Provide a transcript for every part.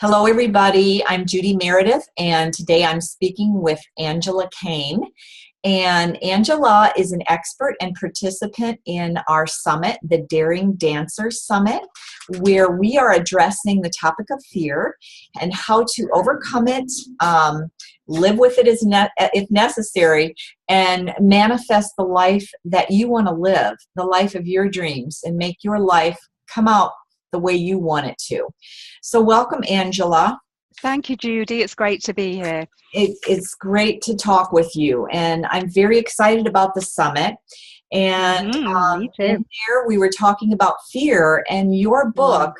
Hello, everybody. I'm Judi Meredith, and today I'm speaking with Angela Caine. And Angela is an expert and participant in our summit, the Daring Dancer Summit, where we are addressing the topic of fear and how to overcome it, live with it if necessary, and manifest the life that you want to live, the life of your dreams, and make your life come out the way you want it to. So welcome, Angela. Thank you, Judi. It's great to be here. It's great to talk with you, and I'm very excited about the summit. And Me too. in there, we were talking about fear, and your book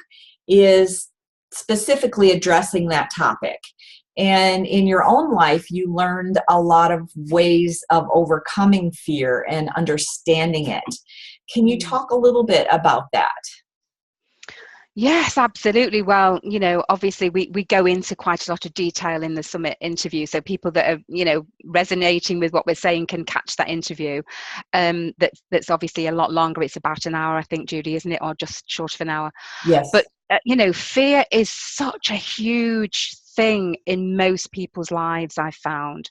is specifically addressing that topic. And in your own life, you learned a lot of ways of overcoming fear and understanding it. Can you talk a little bit about that? Yes, absolutely. Well, obviously we go into quite a lot of detail in the summit interview. So people that are, resonating with what we're saying can catch that interview. That's obviously a lot longer. It's about an hour, I think, Judi, isn't it? Or just short of an hour. Yes. But, fear is such a huge thing in most people's lives, I found.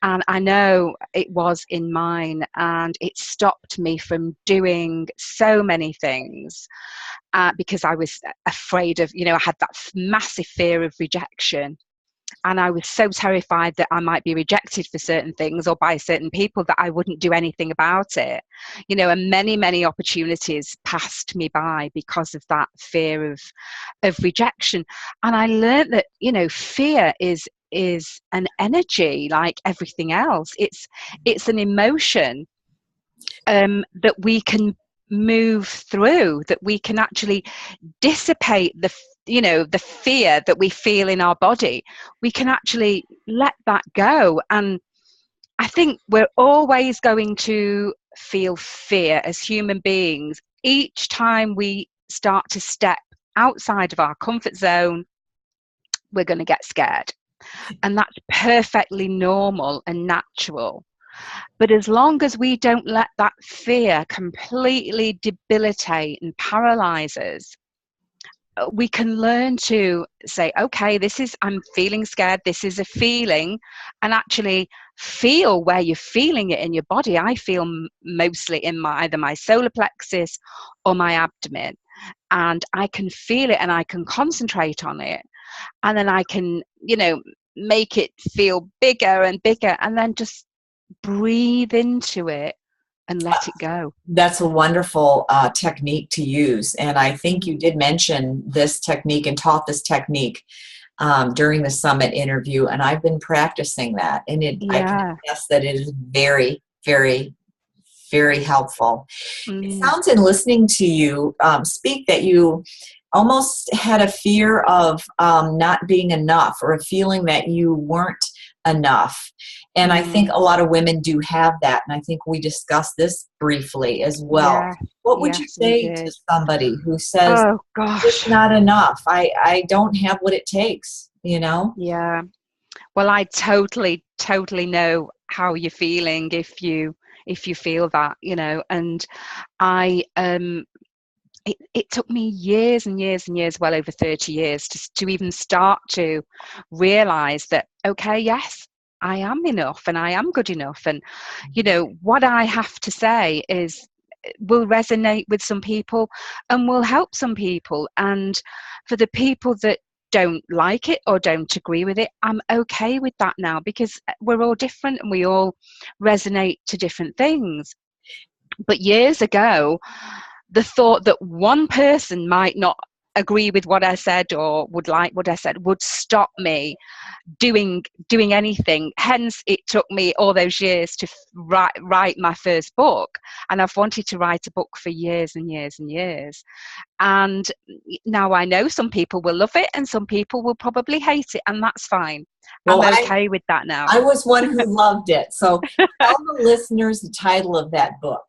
And I know it was in mine, and it stopped me from doing so many things. Because I was afraid of, I had that massive fear of rejection. And I was so terrified that I might be rejected for certain things or by certain people that I wouldn't do anything about it. And many, many opportunities passed me by because of that fear of rejection. And I learned that, fear is an energy like everything else. It's an emotion that we can move through, that we can actually dissipate the fear that we feel in our body. We can actually let that go. And I think we're always going to feel fear as human beings. Each time we start to step outside of our comfort zone, we're going to get scared. And that's perfectly normal and natural. But as long as we don't let that fear completely debilitate and paralyze us, we can learn to say, okay, I'm feeling scared. This is a feeling, and actually feel where you're feeling it in your body. I feel mostly in either my solar plexus or my abdomen, and I can feel it and I can concentrate on it. And then I can, make it feel bigger and bigger, and then just breathe into it and let it go. That's a wonderful technique to use. And I think you did mention this technique and taught this technique during the summit interview. And I've been practicing that. And I can attest that it is very, very, very helpful. It sounds, in listening to you speak, that you almost had a fear of not being enough, or a feeling that you weren't enough. And I think a lot of women do have that. And I think we discussed this briefly as well. Yeah. What would you say to somebody who says, oh gosh, it's not enough, I don't have what it takes, Yeah. Well, I totally know how you're feeling if you feel that, and I it took me years and years and years, well over 30 years, to even start to realize that, okay, yes, I am enough and I am good enough. And, what I have to say will resonate with some people and will help some people. And for the people that don't like it or don't agree with it, I'm okay with that now, because we're all different and we all resonate to different things. But years ago, the thought that one person might not agree with what I said or would like what I said would stop me doing anything. Hence, it took me all those years to write my first book. And I've wanted to write a book for years and years and years. And now I know some people will love it and some people will probably hate it, and that's fine. Well, I'm okay with that now. I was one who loved it. So tell the listeners the title of that book.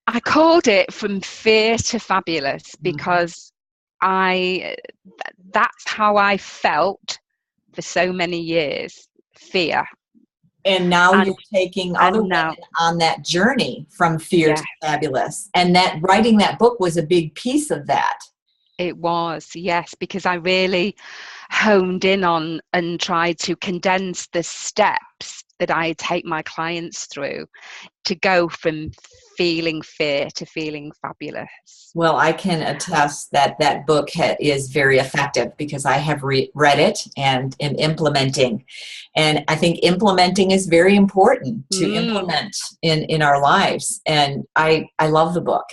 I called it From Fear to Fabulous because that's how I felt for so many years, fear. And now you're taking other women on that journey from fear to fabulous. And that writing that book was a big piece of that. It was, yes, because I really honed in on and tried to condense the steps that I take my clients through to go from feeling fear to feeling fabulous. Well, I can attest that that book is very effective because I have read it and am implementing. And I think implementing is very important to implement in our lives. And I love the book.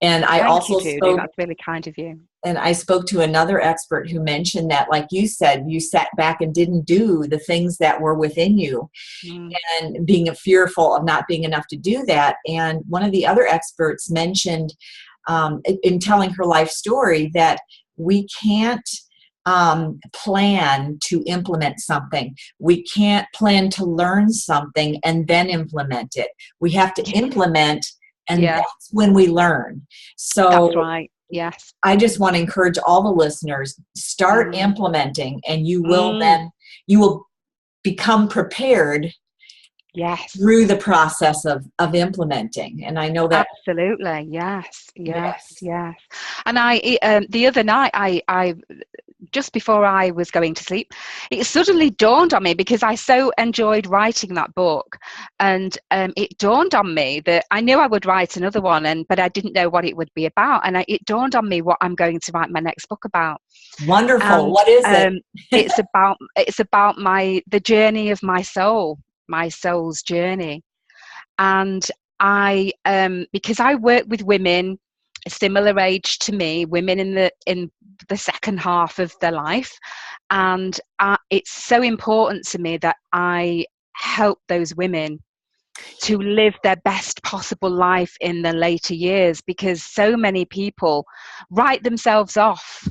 And I Thank you, also Judi. spoke That's really kind of you. and I spoke to another expert who mentioned that, like you said, you sat back and didn't do the things that were within you, Mm. and being fearful of not being enough to do that. And one of the other experts mentioned, in telling her life story, that we can't plan to implement something. We can't plan to learn something and then implement it. We have to implement, and Yeah, that's when we learn. that's So right. Yes. I just want to encourage all the listeners, start Mm. implementing, and Mm. you will become prepared Yes. through the process of implementing. And I know that, Absolutely. Yes. Yes. yes, Yes. And the other night, I just before I was going to sleep, it suddenly dawned on me, because I so enjoyed writing that book, and it dawned on me that I knew I would write another one, but I didn't know what it would be about, and it dawned on me what I'm going to write my next book about. wonderful. And What is it? it's about the journey of my soul's journey. And I because I work with women a similar age to me, women in the second half of their life, and it's so important to me that I help those women to live their best possible life in the later years, because so many people write themselves off,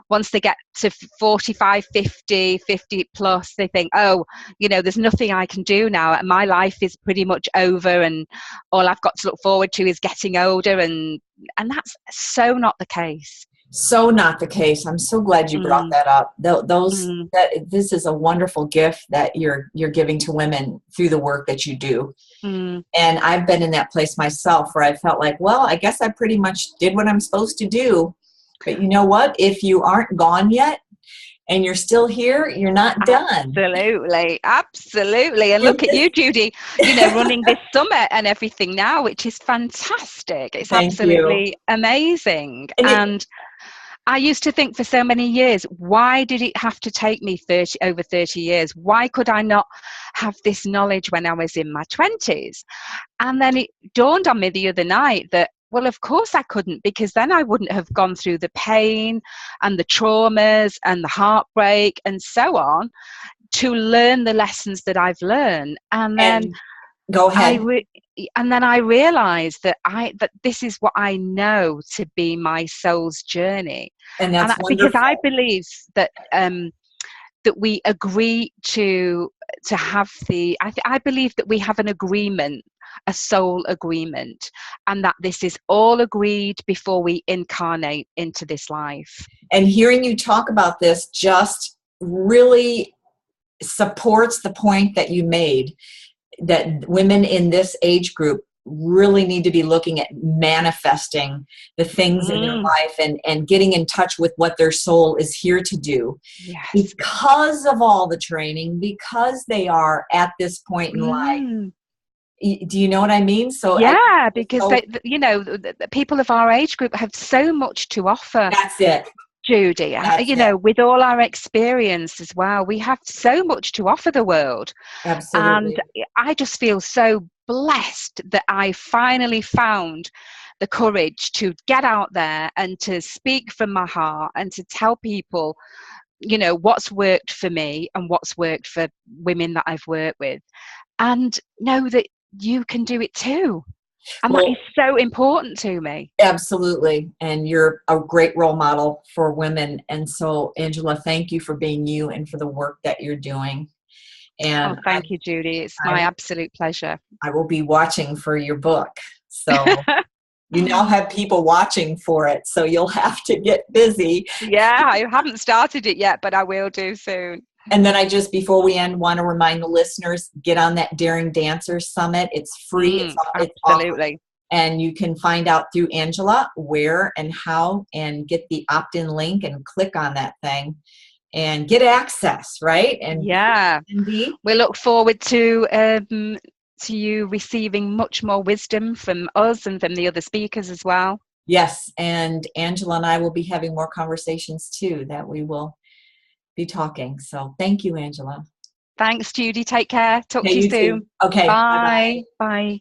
once they get to 45, 50, 50 plus. They think, oh, there's nothing I can do now, my life is pretty much over, and all I've got to look forward to is getting older, and that's so not the case. So not the case. I'm so glad you brought Mm, that up. mm, This is a wonderful gift that you're giving to women through the work that you do. mm. And I've been in that place myself where I felt like, well, I guess I pretty much did what I'm supposed to do. But you know what? If you aren't gone yet and you're still here, you're not done. Absolutely, absolutely. And In look at this- you, Judi, running this summit and everything now, which is fantastic. It's Thank you. absolutely amazing. And And I used to think for so many years, why did it have to take me over 30 years? Why could I not have this knowledge when I was in my 20s? And then it dawned on me the other night that, well, of course I couldn't, because then I wouldn't have gone through the pain and the traumas and the heartbreak and so on to learn the lessons that I've learned. And then and go I ahead. I realized that this is what I know to be my soul's journey, And and that's because I wonderful. believe that we agree to have I believe that we have an agreement, a soul agreement, and that this is all agreed before we incarnate into this life. And hearing you talk about this just really supports the point that you made, that women in this age group really need to be looking at manifesting the things in their Mm, life, and getting in touch with what their soul is here to do, yes. because of all the training, because they are at this point in life. Mm. Do you know what I mean? So I think Yeah, it's because so, the people of our age group have so much to offer, that's it. Judi. That's it. With all our experience as well, we have so much to offer the world. And Absolutely. I just feel so blessed that I finally found the courage to get out there and to speak from my heart and to tell people, what's worked for me and what's worked for women that I've worked with. And know that you can do it too. And that is Well, so important to me. absolutely. And you're a great role model for women. And so, Angela, thank you for being you and for the work that you're doing. Oh, And thank you, Judi. It's my absolute pleasure. I will be watching for your book. So you now have people watching for it. So you'll have to get busy. Yeah, I haven't started it yet, but I will do soon. And then I just, before we end, want to remind the listeners, get on that Daring Dancers Summit. It's free. It's off Absolutely. And you can find out through Angela where and how, and get the opt-in link and click on that thing and get access, right? And Yeah. be. We look forward to you receiving much more wisdom from us and from the other speakers as well. Yes, and Angela and I will be having more conversations too, that we will be talking. So thank you, Angela. Thanks, Judi. Take care. Talk Okay, to you you soon. too. Okay, bye-bye. Bye. Bye.